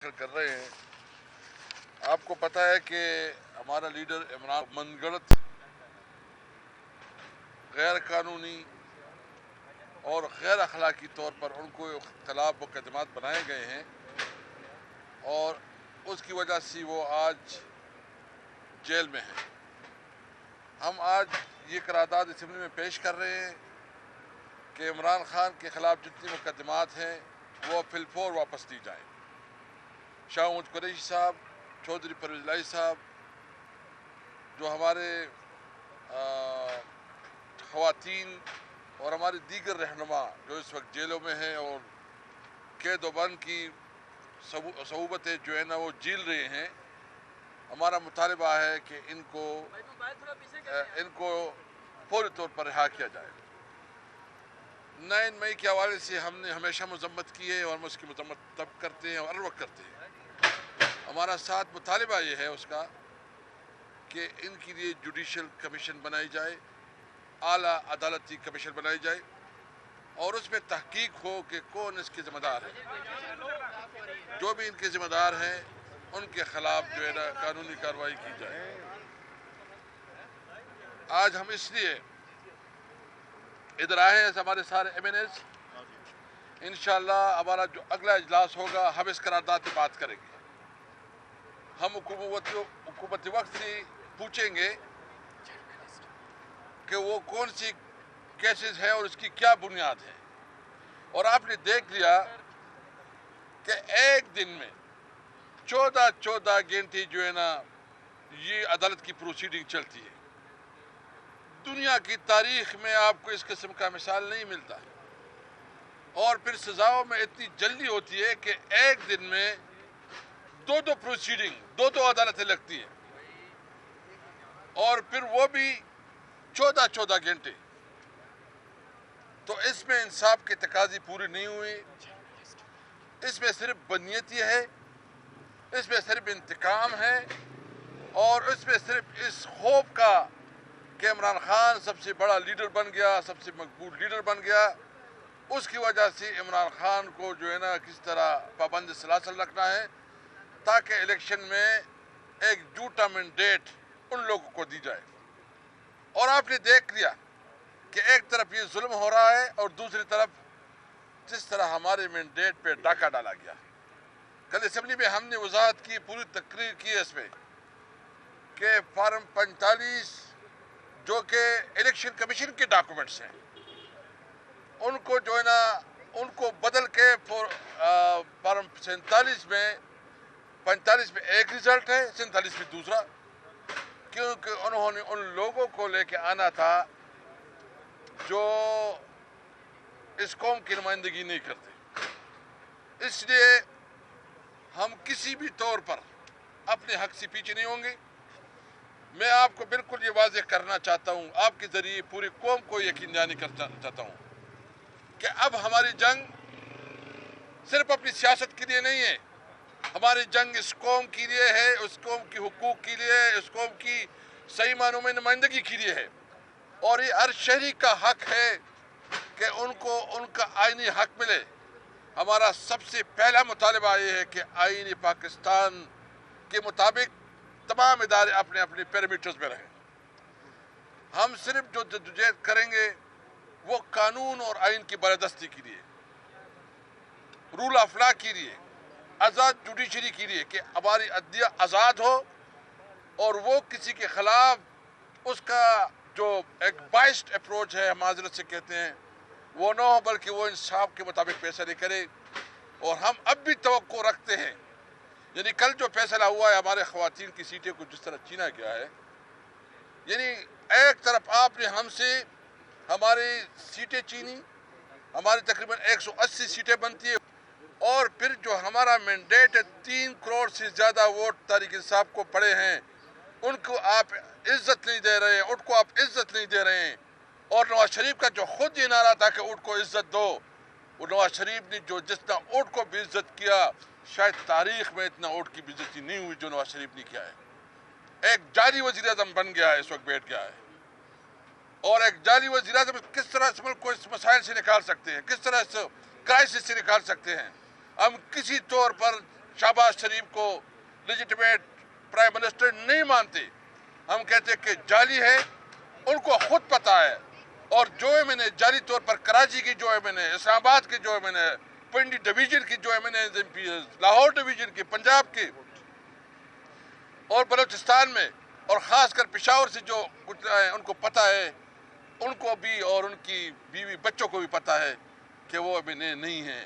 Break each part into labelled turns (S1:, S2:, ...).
S1: کر رہے ہیں. آپ کو پتہ ہے کہ ہمارا لیڈر عمران من گڑت غیر قانونی اور غیر اخلاقی طور پر ان کو خلاف مقدمات بنائے گئے ہیں اور اس کی وجہ سے وہ آج جیل میں ہیں. ہم آج یہ قرارداد اسمبلی میں پیش کر رہے ہیں کہ عمران خان کے خلاف جتنی مقدمات ہیں وہ فی الفور واپس لی جائیں. شاہ محمود قریشی صاحب، چودھری پرویز الہی صاحب، جو ہمارے خواتین اور ہمارے دیگر رہنما جو اس وقت جیلوں میں ہیں اور قید و بند کی صعوبتیں جو ہے نا وہ جھیل رہے ہیں، ہمارا مطالبہ ہے کہ ان کو فوری طور پر رہا کیا جائے. 9 مئی کے حوالے سے ہم نے ہمیشہ مذمت کی ہے اور ہم اس کی مذمت تب کرتے ہیں اور ہر وقت کرتے ہیں. ہمارا ساتھ مطالبہ یہ ہے اس کا کہ ان کے لیے جوڈیشل کمیشن بنائی جائے، اعلیٰ عدالتی کمیشن بنائی جائے اور اس میں تحقیق ہو کہ کون اس کے ذمہ دار ہے. جو بھی ان کے ذمہ دار ہیں ان کے خلاف جو ہے نا قانونی کارروائی کی جائے. آج ہم اس لیے ادھر آئے ہیں، ہمارے سارے ایم این ایز. انشاءاللہ ہمارا جو اگلا اجلاس ہوگا ہم اس قرارداد پہ بات کریں گے. ہم حکومت وقت سے پوچھیں گے کہ وہ کون سی کیسز ہیں اور اس کی کیا بنیاد ہے. اور آپ نے دیکھ لیا کہ ایک دن میں 14 گھنٹے جو ہے نا یہ عدالت کی پروسیڈنگ چلتی ہے. دنیا کی تاریخ میں آپ کو اس قسم کا مثال نہیں ملتا. اور پھر سزاؤں میں اتنی جلدی ہوتی ہے کہ ایک دن میں دو پروسیڈنگ دو عدالتیں لگتی ہیں اور پھر وہ بھی 14 گھنٹے. تو اس میں انصاف کے تقاضے پوری نہیں ہوئی. اس میں صرف بدنیتی ہے، اس میں صرف انتقام ہے اور اس میں صرف اس خوف کا کہ عمران خان سب سے بڑا لیڈر بن گیا، سب سے مقبول لیڈر بن گیا، اس کی وجہ سے عمران خان کو جو ہے نا کس طرح پابند سلاسل رکھنا ہے تاکہ الیکشن میں ایک جھوٹا مینڈیٹ ان لوگوں کو دی جائے. اور آپ نے دیکھ لیا کہ ایک طرف یہ ظلم ہو رہا ہے اور دوسری طرف جس طرح ہمارے مینڈیٹ پہ ڈاکہ ڈالا گیا. کل اسمبلی میں ہم نے وضاحت کی، پوری تقریر کی اس میں کہ فارم 45 جو کہ الیکشن کمیشن کے ڈاکومنٹس ہیں ان کو جو ہے نا ان کو بدل کے فارم 47 میں 45 میں ایک رزلٹ ہے، 47 میں دوسرا، کیونکہ انہوں نے ان لوگوں کو لے کے آنا تھا جو اس قوم کی نمائندگی نہیں کرتے. اس لیے ہم کسی بھی طور پر اپنے حق سے پیچھے نہیں ہوں گے. میں آپ کو بالکل یہ واضح کرنا چاہتا ہوں، آپ کے ذریعے پوری قوم کو یقین دہانی کرنا چاہتا ہوں کہ اب ہماری جنگ صرف اپنی سیاست کے لیے نہیں ہے. ہماری جنگ اس قوم کے لیے ہے، اس قوم کی حقوق کے لیے ہے، اس قوم کی صحیح معنوں میں نمائندگی کے لیے ہے. اور یہ ہر شہری کا حق ہے کہ ان کو ان کا آئینی حق ملے. ہمارا سب سے پہلا مطالبہ یہ ہے کہ آئین پاکستان کے مطابق تمام ادارے اپنے اپنے پیرامیٹرز میں رہیں. ہم صرف جو جدوجہد کریں گے وہ قانون اور آئین کی بالادستی کے لیے، رول آف لا کے لیے، آزاد جوڈیشری کے لیے کہ ہماری عدلیہ آزاد ہو اور وہ کسی کے خلاف اس کا جو ایک بائسڈ اپروچ ہے معذرت سے کہتے ہیں وہ نہ ہو، بلکہ وہ انصاف کے مطابق فیصلے کرے. اور ہم اب بھی توقع رکھتے ہیں، یعنی کل جو فیصلہ ہوا ہے ہمارے خواتین کی سیٹیں کو جس طرح چینا گیا ہے، یعنی ایک طرف آپ نے ہم سے ہماری سیٹیں چینی، ہماری تقریباً 180 سیٹیں بنتی ہیں اور پھر جو ہمارا مینڈیٹ 3 کروڑ سے زیادہ ووٹ تحریک انصاف کو پڑے ہیں ان کو آپ عزت نہیں دے رہے ہیں، ان کو آپ عزت نہیں دے رہے ہیں. اور نواز شریف کا جو خود یہ نعرہ تھا کہ اونٹ کو عزت دو، وہ نواز شریف نے جو جتنا اونٹ کو بھی عزت کیا شاید تاریخ میں اتنا اونٹ کی بھی عزتی نہیں ہوئی جو نواز شریف نے کیا ہے. ایک جعلی وزیر اعظم بن گیا ہے، اس وقت بیٹھ گیا ہے. اور ایک جعلی وزیر اعظم کس طرح اس ملک کو اس مسائل سے نکال سکتے ہیں، کس طرح اس کرائسس سے نکال سکتے ہیں. ہم کسی طور پر शहबाज शरीफ को लेजिटिमेट प्राइम मिनिस्टर नहीं मानते। हम कहते कि जाली है, उनको खुद पता है। और जो मैंने जाली तौर पर कराची की जो है, मैंने इस्लामाबाद की जो है, मैंने पिंडी डिवीजन की जो है, मैंने लाहौर डिवीजन की, पंजाब की और बलूचिस्तान में और ख़ासकर पेशावर से जो कुछ हैं उनको पता है, उनको भी और उनकी बीवी बच्चों को भी पता है कि वो अभी नहीं है।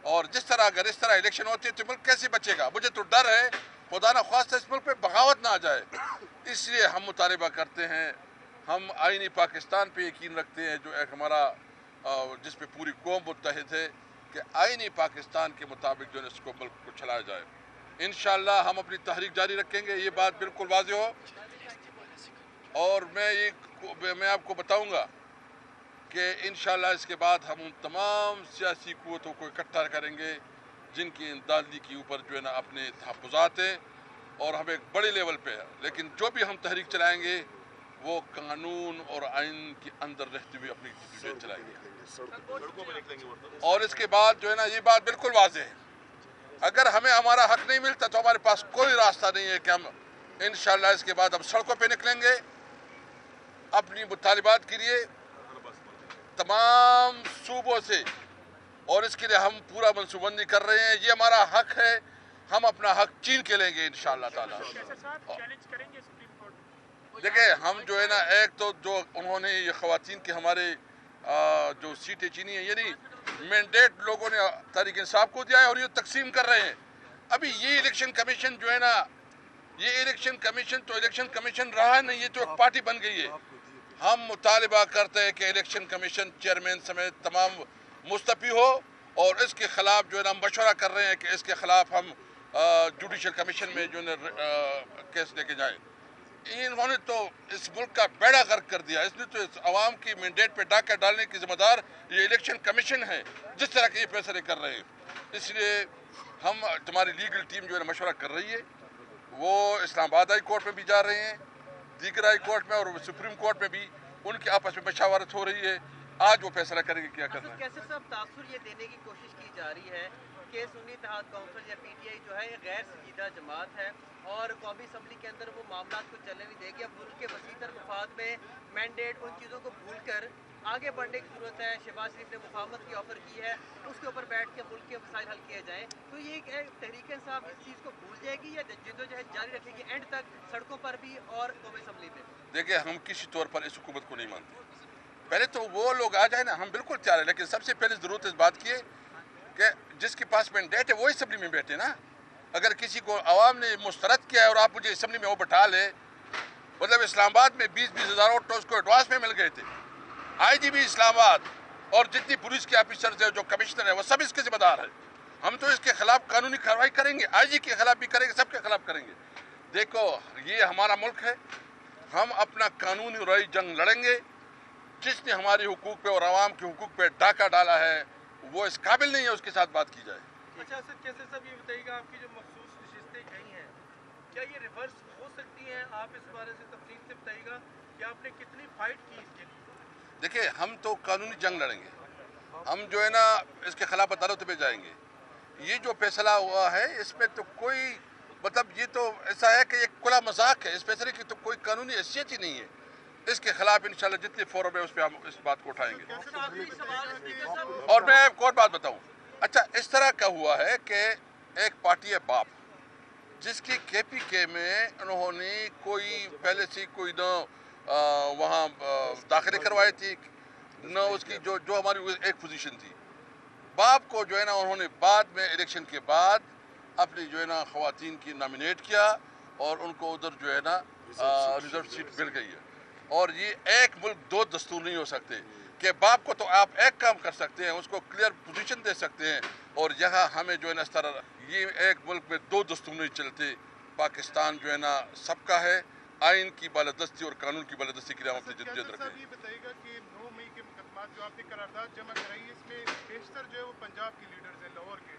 S1: और जिस तरह अगर इस तरह इलेक्शन होती है तो मुल्क कैसे बचेगा? मुझे तो डर है खुदा न ख्वास्ता इस मुल्क पे बगावत ना आ जाए। इसलिए हम मुतालिबा करते हैं, हम आईनी पाकिस्तान पे यकीन रखते हैं, जो एक हमारा जिस पे पूरी कौम मुत्तहिद है कि आईनी पाकिस्तान के मुताबिक जो है इसको मुल्क को चलाया जाए। इंशाअल्लाह हम अपनी तहरीक जारी रखेंगे, ये बात बिल्कुल वाज़ेह हो। और मैं आपको बताऊंगा कि इंशाअल्लाह इसके बाद हम उन तमाम सियासी क़ुव्वतों को इकट्ठा करेंगे जिनकी इंदाज़ी के ऊपर जो है ना अपने तहफ़्फ़ुज़ात हैं और हम एक बड़े लेवल पे है। लेकिन जो भी हम तहरीक चलाएंगे वो कानून और आइन के अंदर रहते हुए अपनी जद्दोजहद चलाएंगे। और इसके बाद जो है ना ये बात बिल्कुल वाज़ेह है, अगर हमें हमारा हक नहीं मिलता तो हमारे पास कोई रास्ता नहीं है कि हम इंशाअल्लाह इसके बाद हम सड़कों पे निकलेंगे अपनी मुतालिबात के लिए तमाम सूबों से। और इसके लिए हम पूरा मनसूबबंदी कर रहे हैं, ये हमारा हक है, हम अपना हक छीन के लेंगे इंशाअल्लाह ताला। देखिए हम जो है ना, एक तो जो उन्होंने ये ख़वातीन के हमारे जो सीटें चीनी है, यानी मैंडेट लोगों ने तहरीक इंसाफ को दिया है और ये तकसीम कर रहे हैं। अभी ये इलेक्शन कमीशन जो है ना, ये इलेक्शन कमीशन तो इलेक्शन कमीशन रहा नहीं, ये तो एक पार्टी बन गई है। हम मुतालिबा करते हैं कि इलेक्शन कमीशन चेयरमैन समेत तमाम मुस्तफ़ी हो और इसके खिलाफ जो है ना मशवरा कर रहे हैं कि इसके खिलाफ हम जुडिशल कमीशन में जो है केस लेके जाएं। इन्होंने तो इस मुल्क का बेड़ा गर्क कर दिया, इसने तो इस अवाम की मैंडेट पे डाका डालने की जिम्मेदार ये इलेक्शन कमीशन है जिस तरह के ये फैसले कर रहे हैं। इसलिए हम हमारी लीगल टीम जो है मशवरा कर रही है, वो इस्लामाबाद हाई कोर्ट में भी जा रहे हैं, दीगर हाई कोर्ट में और सुप्रीम कोर्ट में भी उनकी आपस में मशावरत हो रही है। आज वो फैसला करेंगे क्या करना है।
S2: कैसे सब तासुर ये देने की कोशिश की जा रही है कि सुन्नी इत्तेहाद काउंसिल या पीटीआई जो है ये गैर संजीदा जमात है और कौमी असम्बली के अंदर वो मामला को चलने नहीं देगी। अब मुल्क के वसीतर मफाद में मैंडेट उन चीज़ों को भूल कर आगे बढ़ने की ज़रूरत है। शहबाज शरीफ ने मुफाहमत की ऑफर की है, उसके ऊपर बैठ के मुल्क के मसाइल हल किए जाएँ। तो ये तहरीक इंसाफ इस चीज़ को भूल जाएगी या जद्दोजहद जारी रखेगी एंड तक सड़कों पर भी और कौमी असम्बली में?
S1: देखिए हम किसी तौर पर इस हुकूमत को नहीं मानते। पहले तो वो लोग आ जाए ना, हम बिल्कुल तैयार है, लेकिन सबसे पहले ज़रूरत इस बात की है कि जिसके पास मैंडेट है वो असम्बली में बैठे ना। अगर किसी को आवाम ने मुस्तरद किया है और आप मुझे असम्बली में वो बैठा ले, मतलब इस्लामाबाद में 20-20 हज़ार वोट तो उसको एडवांस में मिल गए थे। आईजीपी इस्लामाबाद और जितनी पुलिस के ऑफिसर्स है, जो कमिश्नर है, वो सब इसके जिम्मेदार है। हम तो इसके खिलाफ कानूनी कार्रवाई करेंगे, आईजी के खिलाफ भी करेंगे, सबके खिलाफ करेंगे। देखो ये हमारा मुल्क है, हम अपना कानूनी राई जंग लड़ेंगे। जिसने हमारे हुकूक पे और आवाम के हुकूक पे डाका डाला है वो इस काबिल नहीं है उसके साथ बात की जाए।
S3: अच्छा सर, कैसे सब ये बताइएगा, आपकी जो मखसूस नशिस्तें कही हैं क्या ये रिवर्स हो सकती हैं? आप इस बारे से तफसील से बताइएगा कि आपने कितनी फाइट की इसके लिए।
S1: देखिए हम तो कानूनी जंग लड़ेंगे, हम जो है ना इसके खिलाफ अदालत पे जाएंगे। ये जो फैसला हुआ है इसमें तो कोई मतलब ये तो ऐसा है कि एक खुला मजाक है, इस फैसले की तो कोई कानूनी हैसियत ही नहीं है। इसके खिलाफ इंशाल्लाह जितने फोरम है उस पर हम इस बात को उठाएंगे। और मैं एक और बात बताऊं, अच्छा इस तरह का हुआ है कि एक पार्टी है बाप, जिसकी केपीके में उन्होंने कोई पहले से कोई न वहाँ दाखिले करवाई थी न उसकी जो हमारी एक पोजीशन थी। बाप को जो है ना उन्होंने बाद में इलेक्शन के बाद अपनी जो है ना ख़वातीन की नॉमिनेट किया और उनको उधर जो है ना रिजर्व सीट मिल गई है। और ये एक मुल्क दो दस्तूर नहीं हो सकते कि बाप को तो आप एक काम कर सकते हैं, उसको क्लियर पोजीशन दे सकते हैं, और यहाँ हमें जो है ना इस तरह ये एक मुल्क में दो दस्तूर नहीं चलते। पाकिस्तान जो है ना सबका है, आइन की बालादस्ती और कानून की बालादस्ती के लिए हम अपनी जद्दोजहद रखें।
S4: ये बताइएगा कि 9 मई के मुकदमा जो आपने करारदाद जमा कराई है इसमें बेशतर जो है वो पंजाब के लीडर्स हैं, लाहौर के।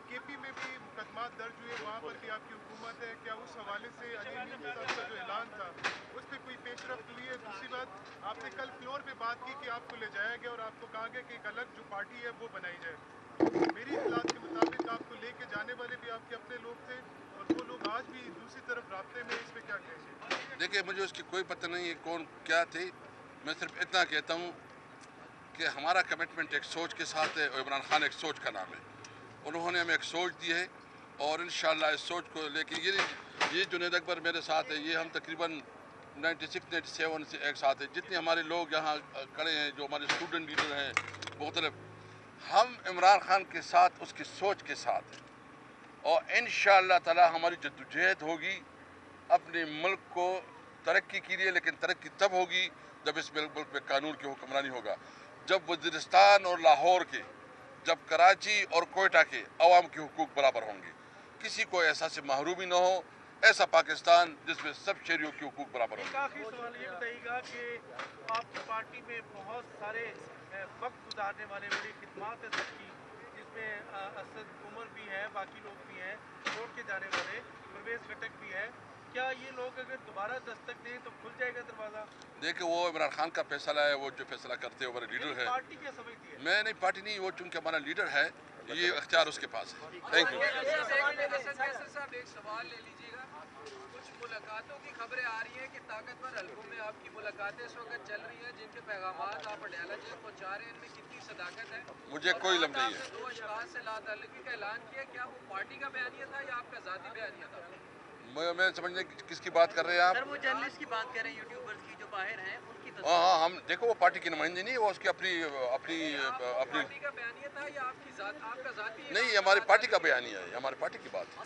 S4: केपी में भी मुकदमा दर्ज हुए, वहाँ पर भी आपकी हुकूमत है, क्या उस हवाले से अलीमी का जो ऐलान था उस पर कोई पेशरफ्त हुई है? दूसरी बात, आपने कल फ्लोर पे बात की कि आपको ले जाया गया और आपको कहा गया कि एक अलग जो पार्टी है वो बनाई जाए, मेरी इत्तलात के मुताबिक आपको लेके जाने वाले भी आपके अपने लोग थे और वो लोग आज भी दूसरी तरफ रास्ते में, इस पे क्या कहेंगे?
S1: देखिए, मुझे उसकी कोई पता नहीं है कौन क्या थे। मैं सिर्फ इतना कहता हूँ कि हमारा कमिटमेंट एक सोच के साथ है और इमरान खान एक सोच का नाम है। उन्होंने हमें एक सोच दी है और इंशाअल्लाह इस सोच को लेके ये जुनैद अकबर मेरे साथ है, ये हम तकरीबन 96-97 से एक साथ है। जितने हमारे लोग यहाँ खड़े हैं, जो हमारे स्टूडेंट लीडर हैं मुख्तलिफ, हम इमरान खान के साथ उसकी सोच के साथ हैं और इंशाअल्लाह ताला हमारी जद्दोजहद होगी अपने मुल्क को तरक्की के लिए। लेकिन तरक्की तब होगी जब इस मुल्क में कानून की हुक्मरानी होगा, जब वज़ीरिस्तान और लाहौर के, जब कराची और कोयटा के अवाम के हुकूक बराबर होंगे, किसी को एहसास महरूमी न हो, ऐसा पाकिस्तान जिसमें सब शहरियों के हुकूक बराबर होंगे।
S3: आखिरी सवाल ये बताइएगा कि आपकी पार्टी में बहुत सारे वक्त गुजारने वाले बड़ी खिदमात है सबकी, जिसमें असद उमर भी है, बाकी लोग भी हैं, छोड़ के जाने वाले परवेज़ खटक भी है। क्या ये लोग अगर दोबारा दस्तक दें तो खुल जाएगा दरवाज़ा?
S1: देखिए, वो इमरान खान का फैसला है, वो जो फैसला करते हैं हमारे लीडर है।
S3: पार्टी क्या समझती है?
S1: मैं नहीं, पार्टी नहीं, वो चूँकि हमारा लीडर है, ये अख्तियार उसके पास है। Thank you.
S5: साहब एक सवाल ले लीजिएगा। कुछ मुलाकातों की खबरें आ रही हैं कि ताकतवर हल्कों में आपकी मुलाकातें इस वक्त चल रही हैं, जिनके पैगामात आप अडयाला जी पहुँचा रहे हैं, इनमें कितनी सदाकत है?
S1: मुझे कोई इल्म नहीं है।
S5: दो अशखास से लाताल्लुकी का ऐलान किया, क्या वो पार्टी का बयानिया था या आपका ज़ाती बयानिया था?
S1: मैं समझने किसकी बात कर रहे हैं आप?
S2: सर वो जर्नलिस्ट की बात कर रहे हैं, यूट्यूबर्स की जो बाहर हैं उनकी
S1: हाँ, हम देखो, वो पार्टी की नुमाइंदगी नहीं है, वो उसकी अपनी
S5: पार्टी का बयानिया था या आपका ज़ाती?
S1: नहीं, हमारी पार्टी का बयानिया है, हमारी पार्टी की बात है।